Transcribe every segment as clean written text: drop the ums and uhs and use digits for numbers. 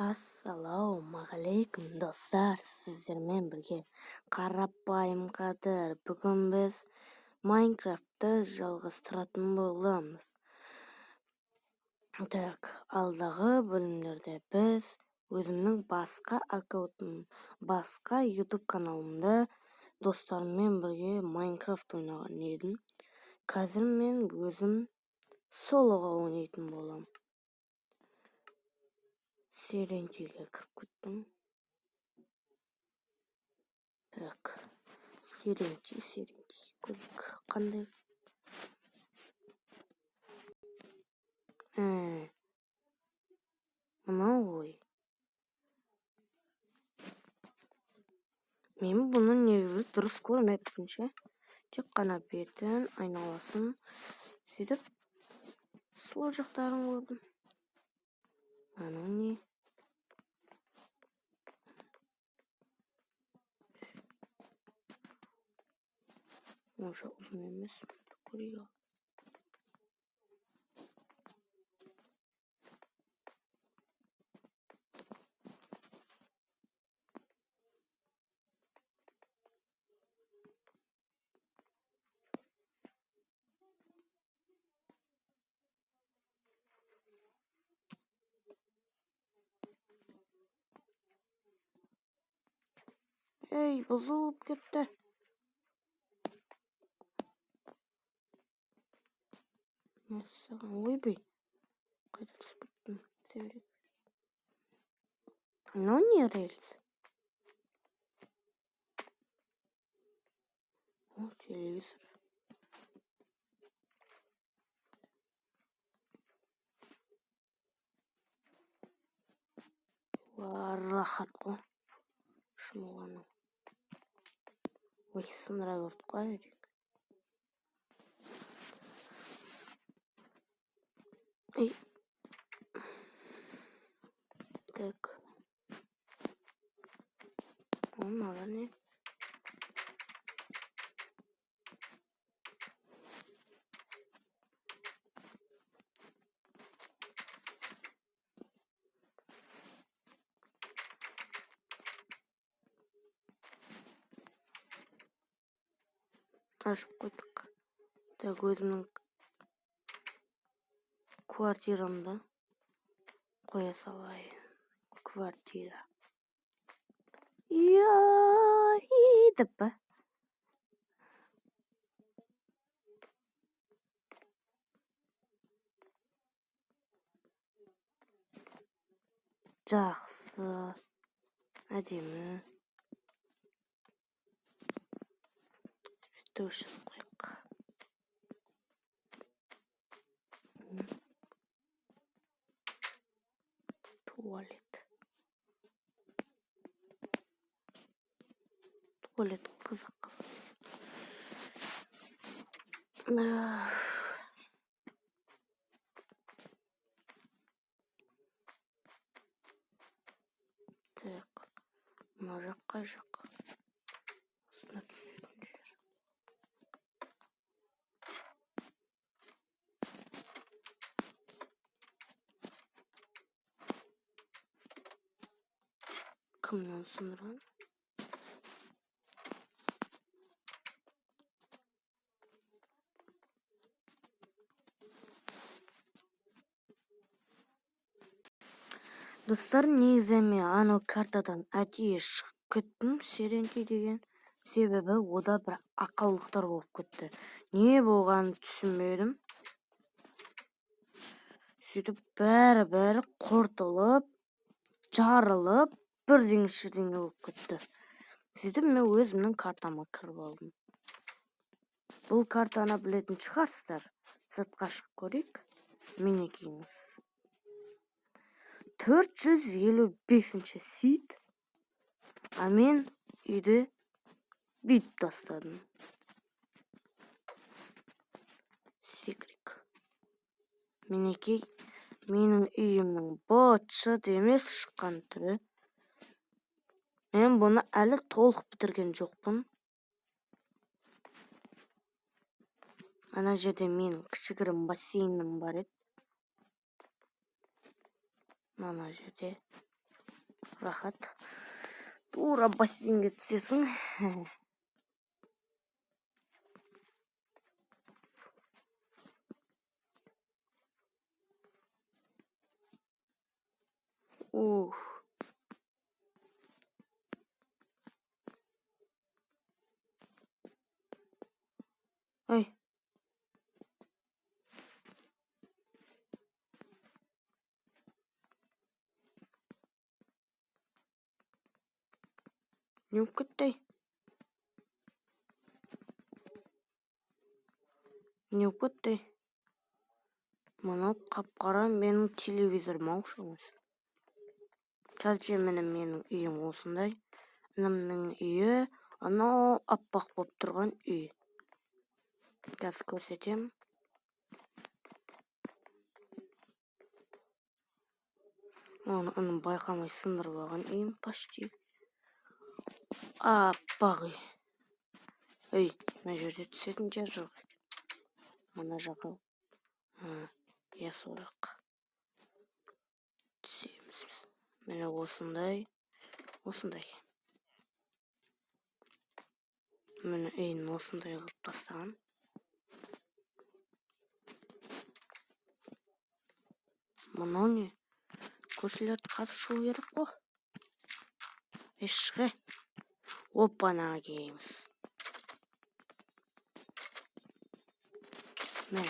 Assalomualaikum do'stlar, sizlarмен birga qarapayım qadir. Bugun biz Minecraft'ta жалғастыратын bo'lamiz. Так, alдағы bölümlerde biz өзімнің басқа YouTube kanalımda dostlarımмен бірге Minecraft ойнаған едім. Қазір мен өзім солоға ойнайтын болам. Серентиге кіріп кеттім. Так, Серенти, көрейік қандай. Мынау ғой. Мен бұны негізі дұрыс көрмеппін ше. Тек қана бетін, айналасын сөйтіп сол жақтарын көрдім. Анау не? Онша ұзын емес. Көрейік. Ей, бұзылып кетті. Мәссаған, ойбай. Қайда түсіп кеттім. Сәурек. Мынау не рельс? О, телевизор. Рахат қой. Шымылғаным. Ой, сындыра көрдік қой өдек. Ей. Так. Мынада не? Ашып қойдық. Так, өзімнің квартирамда қоя салайын. Квартира. Деп па? Жақсы. Әдемі. Төшіп қойық. Туалет. Туалет қызық. Так, мына жаққа жақ. Осына түсетін жер. Кімнен сындырған? Достар, негізі мен анау картадан әдейі шығып кеттім, Серенти деген. Себебі ода бір ақаулықтар болып кетті. Не болғанын түсінбедім. Сөйтіп бәрі құртылып, жарылып, бірдеңе болып кетті. Сөйтіп мен өзімнің картама кіріп алдым. Бұл картаны білетін шығарсыздар. Сыртқа шығып көрейік. Мінекейіңіз. 455-ші сит. А мен үйді бүйтіп тастадым. Секрет. Мінекей, менің үйімнің быт-шыт емес шыққан түрі. Мен бұны әлі толық бітірген жоқпын. Ана жерде менің кішігірім бассейнім бар еді. Ана жерде рахат. Тура бассейнге түсесің. Ой. Не болып кетті. Не болып кетті. Мынау қап-қара менің телевизорым аушыңыз. Қазір менің үйім осындай. Інімнің үйі анау аппақ болып тұрған үй. Қазір көрсетем. Оны інім байқамай сындырып алған үйім почти. Аппақ үй. Ой, мына жерде түсетін жер жоқ. Мына жаққа. Я сорақ. Түсеміз. Міне осындай. Осындай. Міне үйін осындай қылып тастаған. Мынау не? Көршілерді қатып шығу керек қой. Ешқы. Оппана кейміз. Мә.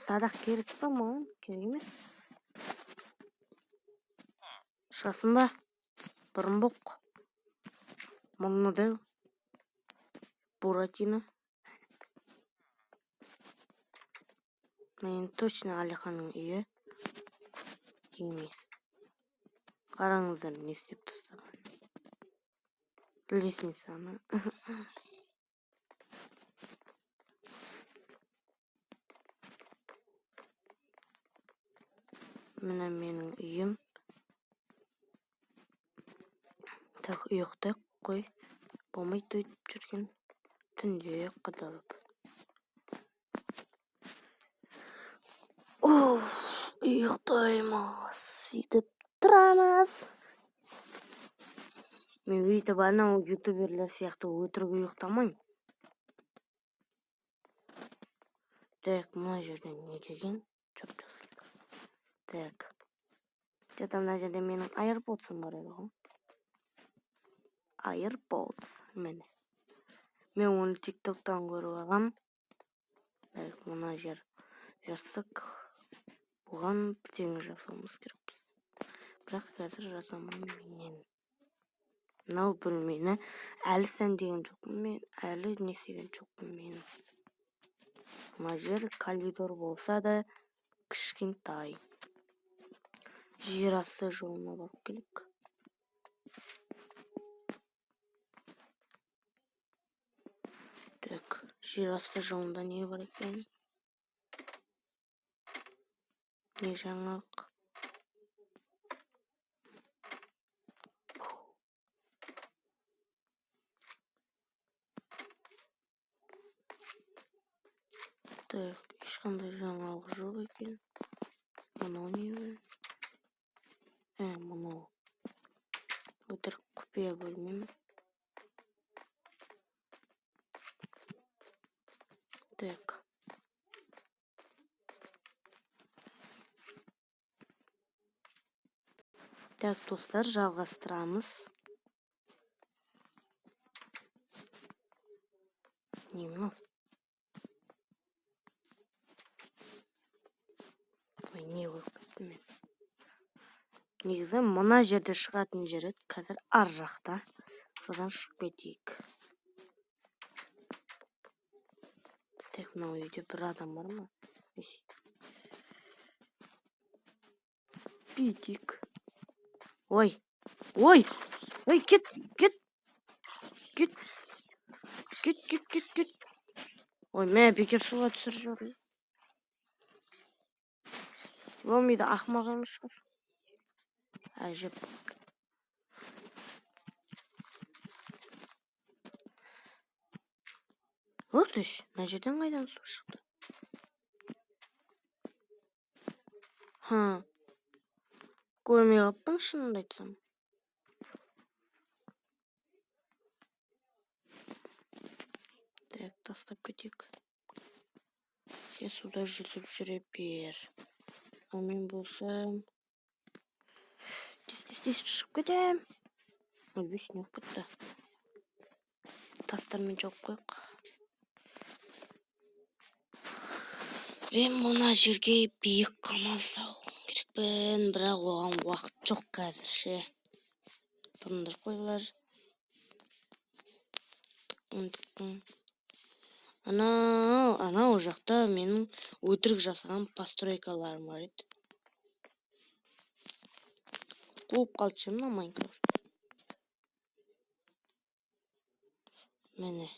Садақ керек па маған? Керек емес. Шығасың ба? Бұрын боқ. Мұны да. Буратино. Мен точно Алиханның үйі. Емес. Қараңыздар не істеп тастаған. Лестницаны. Міне менің үйім. Так ұйықтай қой. Болмайды өйтіп жүрген. Түнде қыдырып. Ұйықтаймыз. Сөйтіп тұрамыз. Мен өйтіп анау ютуберлер сияқты өтірік ұйықтамайм. Так, мына жерден не деген? Чоп жасылдар. Так. Что-то мына жерде менің AirPods'ым бар еді ғой. AirPods. Мен оны TikTok'тан көріп алғам. Так, мына жер жасық. Бұған бірдеңе жасауымыз керек. Бірақ қазір жасамаймын мен. Мынау бөлмені әлі сәндеген жоқпын мен. Әлі не істеген жоқпын мен. Мына жер коридор болса да кішкентай. Жер асты жолына барып келік. Так, жер асты жолында не бар екен? Не жаңалық? Так, ешқандай жаңалық жоқ екен. Мынау не бар? Мынау. Өтірік құпия бөлмем. Так. Так, достар, жалғастырамыз. Не мынау? Ой, не болып кетті мен. Негізі мына жерде шығатын жері қазір ар жақта. Содан шығып кетейік. Так, мынау үйде бір адам бар ма? Битик. Ой, кет. Ой, мә бекер суға түсір жүрді. Роми да ақымақ емес шығар. Әжеп. Өтіш, мына жерден қайдан су шықты? Көрмей қалыппын, шынымды айтсам. Так, тастап кетейік. Сен суда жүзіп жүре бер. А мен болсам... Тез шығып кетем. Ой, снег бітті. Тастармен жауып қойық. Мен мына жерге биік қамал салуым керекпін, бірақ оған уақыт жоқ қазір. Тұрыңдар қойлар. Анау жақта менің өтірік жасаған постройкаларым бар еді. Қуып қалды мына Майнкрафт. Міне.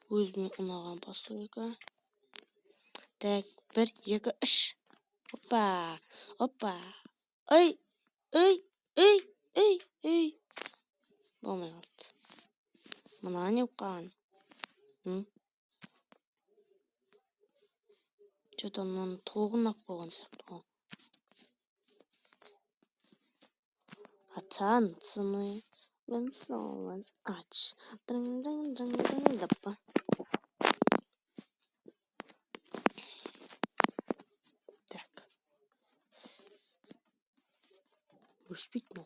Өзіме ұнаған постройка. Так, 1, 2, 3. Опа, опа. Ой. Болмай қалды. Мына не қалған? Что-то мынаны тоғын ақ қойған сияқты ғой. Танцуй, веселость, ач. Дапа. Так. Өшпейт ну.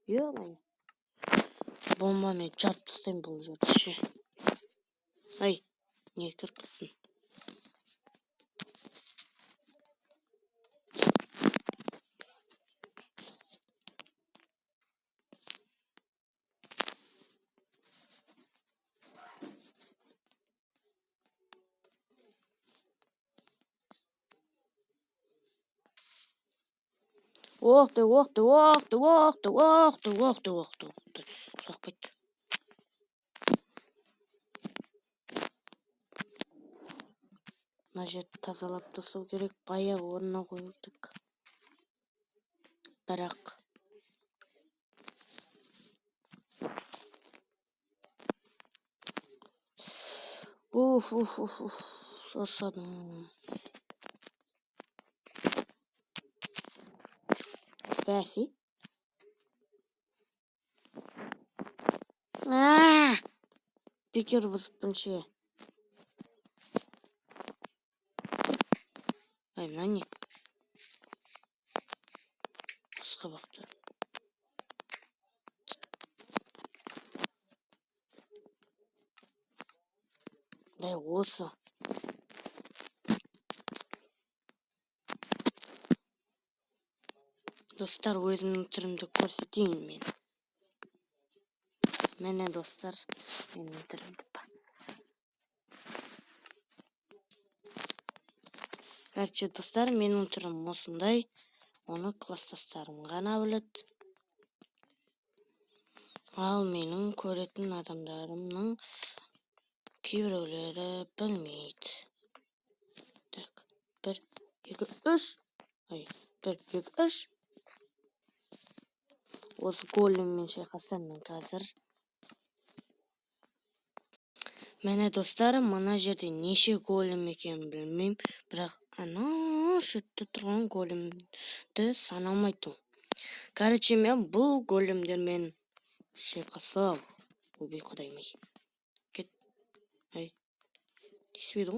Ё-моё. Бомбамен жауып тастаймын бұл жерді ше. Ай, не кіріп кеттің? Оқты. Соқпайды. Мына жерді тазалап тастау керек, баяғы орнына қою керек. Бірақ шаршадым. Бәсі. Бекер бұзыппын ше. Ай, мына не? Қысқа бақты. Дай осы. Достар, өзімнің түрімді көрсетейін мен. Міне достар, менің түрімді ба. Короче, достар, менің түрім осындай. Оны класстастарым ғана біледі. Ал менің көретін адамдарымның кейбіреулері білмейді. Так, 1, 2, 3. Ай, 1, 2, 3. Осы големмен шайқасам мен қазір. Міне достар, мына жерде неше голем екенін білмеймін, бірақ шетте тұрған големді санамайтын. Короче, мен бұл големдермен шайқасам. Ойбай, құдайым. Кет. Ай. Тиіспейді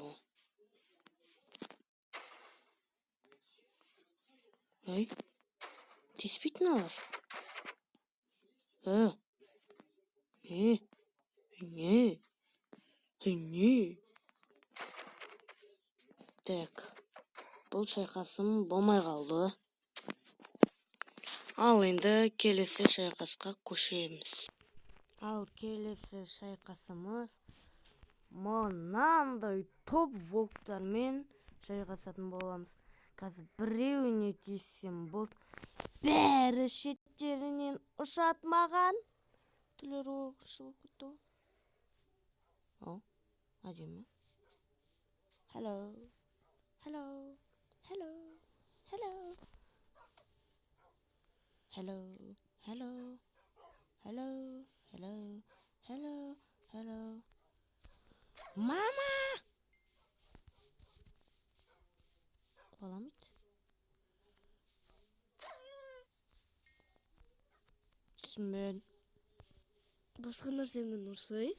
ғой. Ай. Тиіспейді мыналар. Не. Так. Бұл шайқасым болмай қалды. Ал енді келесі шайқасқа көшеміз. Ал келесі шайқасымыз мынандай топ волктармен шайқасатын боламыз. Қазір біреуіне тиіссем болды. Бәрі шеттерінен ұшат маған. Түлері оқыршылық күтті. О, әдемі. Hello. Hello. Hello. Hello. Hello. Hello. Hello. Mama. Kovalamайды. Мен Башка нерсемен урсай.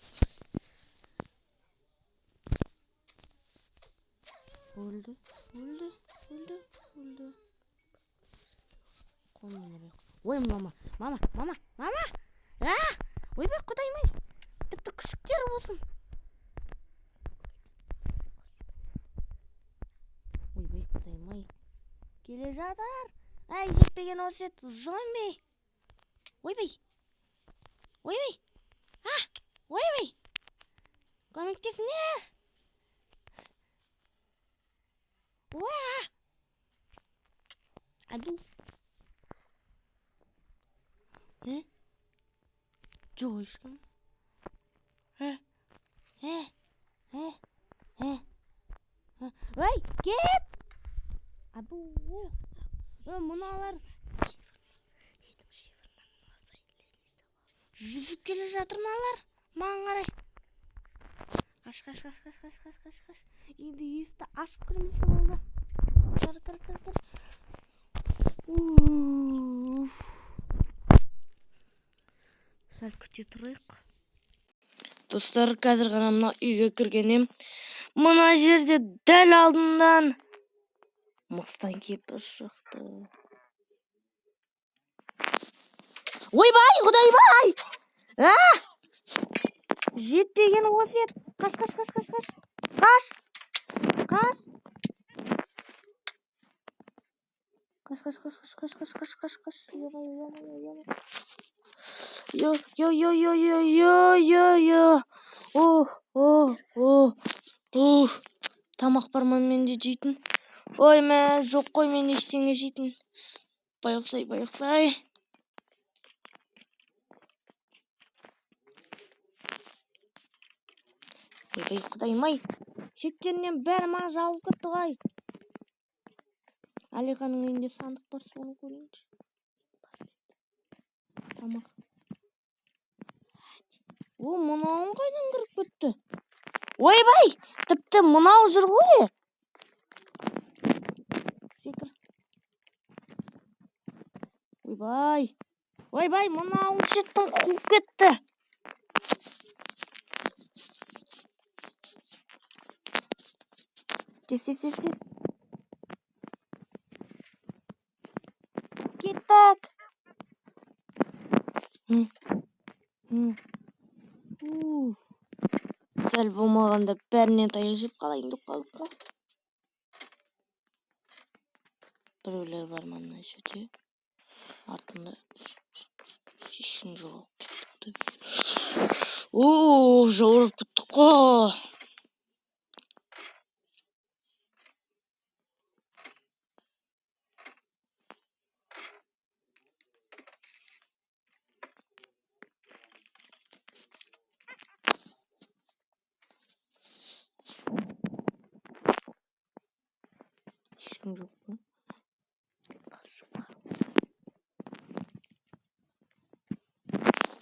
Öldü. Ой, мама. Ойбай, құдайым-ай. Тіпті күшіктер болсын. Ойбай, құдайым-ай. Келе жатыр. Әй, жетпеген осет зомби. Ойбай. Ойбай. Көмектесіңдер. Аду. Жоқ ешкім. Ой, кеп! Аду. Мыналар жүзіп келе жатыр мыналар. Маған қарай. Қаш. Енді есікті ашып кірмесе болды. Кір. Сәл күте тұрайық. Достар, қазір ғана мына үйге кіргенем. Мына жерде дәл алдымдан мыстан кепір шықты. Ойбай, құдайбай! Жетпеген осет. Қаш. Тамақ бар ма менде жейтін? Ой, мә, жоқ қой мен ештеңе жейтін. Байықсай. Ойбай, құдайым-ай. Шеттерінен бәрі маған жауып кетті ғой. Әлиқаның үйінде сандық бар, соны көрейінші. Тамақ. Мынауың қайдан кіріп кетті? Ойбай, тіпті мынау жүр ғой. Секір. Ойбай, мынауың шеттің қуып кетті. Тез. Кеттік. Дәл болмағанда бәрінен таяқ жеп қалайын деп қалдық қой. Біреулер бар ма мына жерде? Артында ешкім жоқ. Жауырып кеттік қой. Ешкім жоқ қой.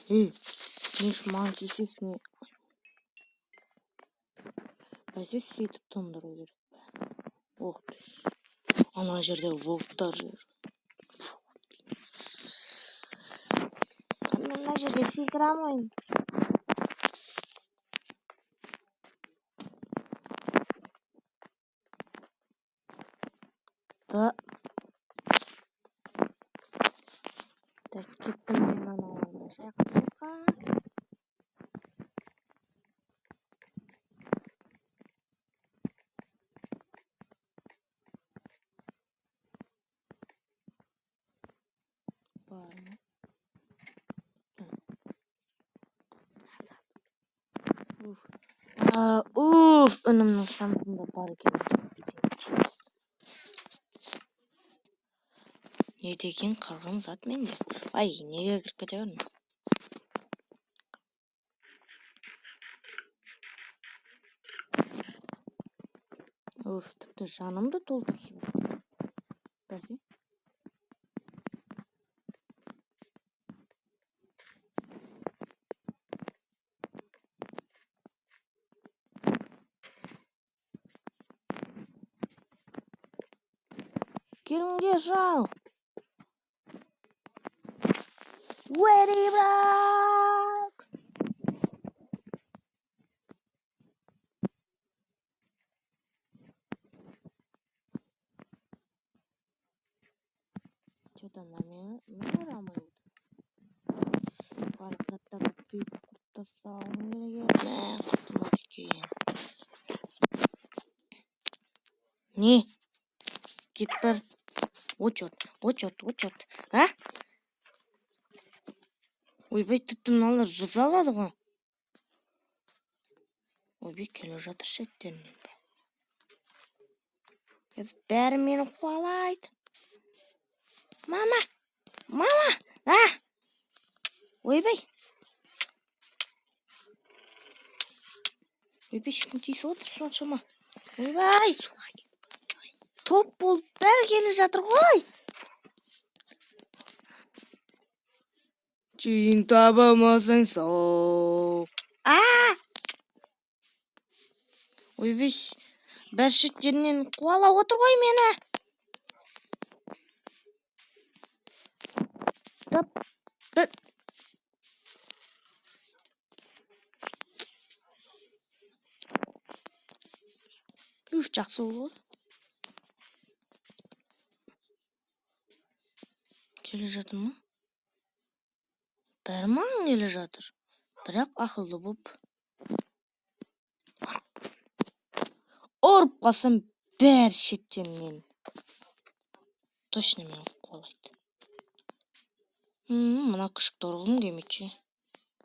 Мен маған кесесіне. Бәсе сөйтіп тындыру керек пе? Оқ түш. Ана жерде волктар жүр. Мен мына жерде секіре алмаймын. Кеттім мен аналарына шайқасуға. Бар ма? Үнімнің сандығында бар екен. Не деген қырғын зат менде? Ай, неге кіріп кете бердің? Тіпті жанымды толтырып жіберді. Бәлки. Келіңдер жау. Ready, Rocks! Что-то на меня рамает. Барлық заттарды büyük құрып тастауым керек. Мә, құртылмайды екен. Не? Кет бір. Очерт. А? Ойбай, тіпті мыналар жүзе алады ғой. Ойбай, келе жатыр шеттерінен. Бәрі мені қуалайды. Мама! А! Ойбай! Ойбай, шекін тейсі отыр соншама. Ойбай! Топ болып бәрі келе жатыр ғой. Тең табамасың соу. Ойбай, бәр шеттерінен қуала отыр ғой мені. Үш, жақсы ғой. Келе жатыр ма? Бәрі маған келе жатыр. Бірақ ақылды боп. Ұрып қалсам бәр шеттерінен. Точно мен қуалайды. Мына күшікті ұрғым келмейді.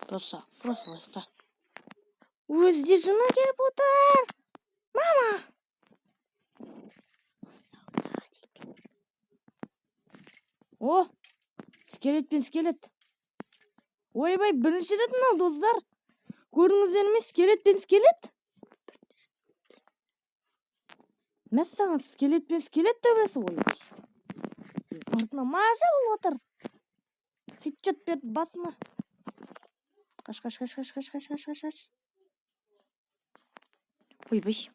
Просто ойса. Өзде жыны келіп отыр. Мама! О, скелет. Ойбай, бірінші рет мынау достар. Көрдіңіздер ме, скелет. Мәссаған скелет төбесі ойбай. Артына мажа болып отыр. Хитчет берді басыма. Қаш. Ойбай.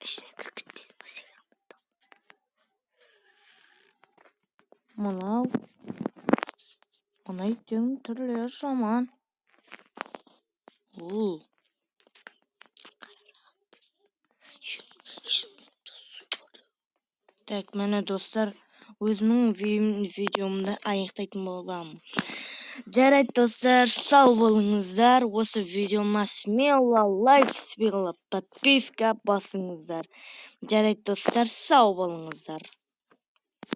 Ішіне кіргітпейді басеге. Мынау иттердің түрлері жаман. Так, мені достар, өзімнің видеомды аяқтайтын боламын. Жарайды достар, сау болыңыздар. Осы видеома смело лайк, смело подписка басыңыздар. Жарайды достар, сау болыңыздар.